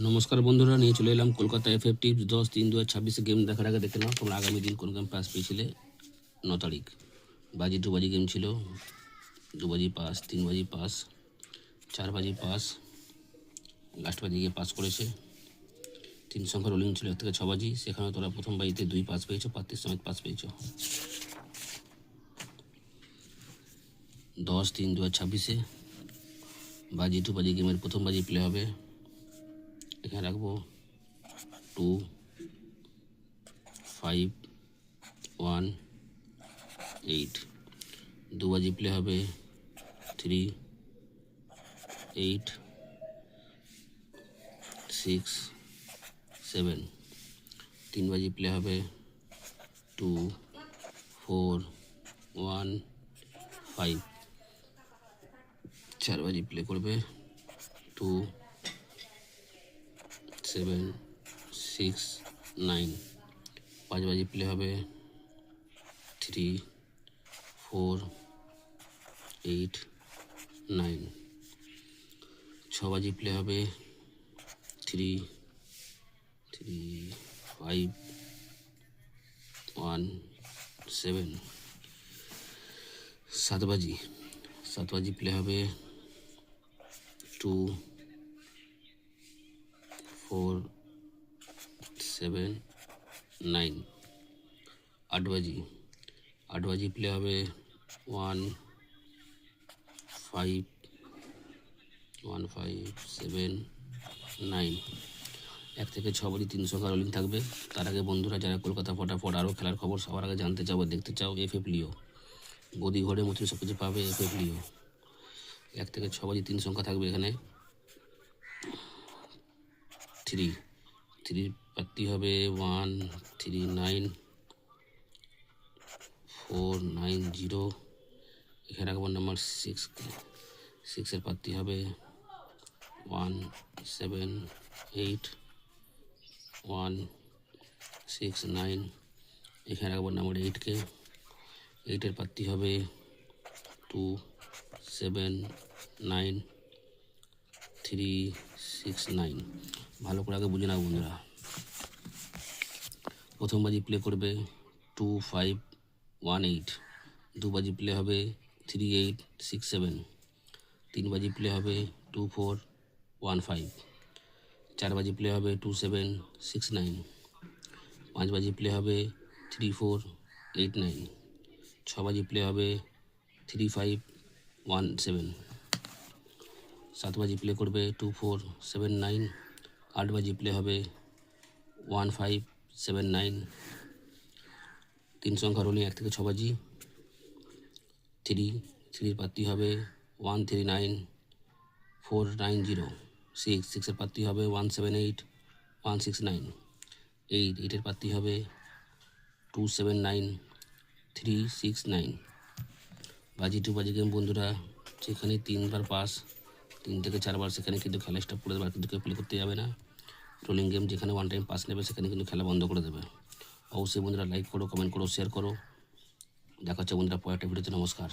নমস্কার বন্ধুরা, নিয়ে চলে এলাম কলকাতা এফএফ টিপস 10-3-2026 গেম দেখার আগে দেখে নাও তোমরা আগামী দিন কোন গেম পাস পেয়েছিলে। 9 তারিখ বাজি 2 বাজি গেম ছিল, 2 বাজি পাস, 3 বাজি পাস, 4 বাজি পাস, লাস্ট বাজি গিয়ে পাস করেছে। 3 সংখ্যা রোলিং ছিল 1 থেকে 6 বাজি, সেখানে তোরা প্রথম বাজিতে 2 পাস পেয়েছো, প্রার্থীর সমেত পাস পেয়েছো। 10-3-2026 বাজি 2 বাজি গেমের প্রথম বাজি প্লে হবে। এখানে রাখবো 2 5 1 8। 2 বাজি প্লে হবে 3 8 6 7। 3 বাজি প্লে হবে 2 4 1 5। 4 বাজি প্লে করবে 2 7 6 9। 5 বাজি প্লে হবে 3 4 8 9। 6 বাজি প্লে হবে 3 5 1 7। 7 বাজি প্লে হবে 2 4 7 9। 8 বাজি প্লে হবে 1 5 7 9। 1 থেকে 6 বাজি 3 সংখ্যা রোলিং থাকবে। তার আগে বন্ধুরা, যারা কলকাতা ফটাফট আরও খেলার খবর সবার আগে জানতে চাও বা দেখতে চাও, এফএফ লিও গদি ঘরের মতো সব কিছু পাবে এফএফ লিও। 1 থেকে 6 বাজি 3 সংখ্যা থাকবে এখানে। 3 প্রার্থী হবে 1 3 9 4 9 0। এখানে রাখবো নাম্বার 6কে। 6-এর প্রার্থী হবে 1 7 8 1 6 9। এখানে রাখবো নাম্বার 8কে। 8-এর প্রার্থী হবে 2 7 9 3 6 9। ভালো করে আগে বুঝে নাও বন্ধুরা। প্রথম বাজি প্লে করবে 2 5 1 8। 2 বাজি প্লে হবে 3 8 6 7। 3 বাজি প্লে হবে 2 4 1 5। 4 বাজি প্লে হবে 2 7 6 9। 5 বাজি প্লে হবে 3 4 8 9। 6 বাজি প্লে হবে 3 5 1 7। 7 বাজি প্লে করবে 2 4 7 9। 8 বাজি প্লে হবে 1 5 7 9। 3 সংখ্যা রোলিং 1 থেকে 6 বাজি। 3-এর প্রার্থী হবে 1 3 9 4 9 0। 6-এর প্রার্থী হবে 1 7 8 1 6 9। 8-এর প্রার্থী হবে 2 7 9 3 6 9। বাজি 2 বাজি গেম বন্ধুরা, যেখানে 3বার পাস, 3 থেকে 4বার, সেখানে কিন্তু খেলা স্টপ করে দেবে, কিন্তু কেউ প্লে করতে যাবে না। রোলিং গেম যেখানে 1 টাইম পাস নেবে সেখানে কিন্তু খেলা বন্ধ করে দেবে। অবশ্যই বন্ধুরা লাইক করো, কমেন্ট করো, শেয়ার করো। দেখা হচ্ছে বন্ধুরা পরের একটা ভিডিওতে। নমস্কার।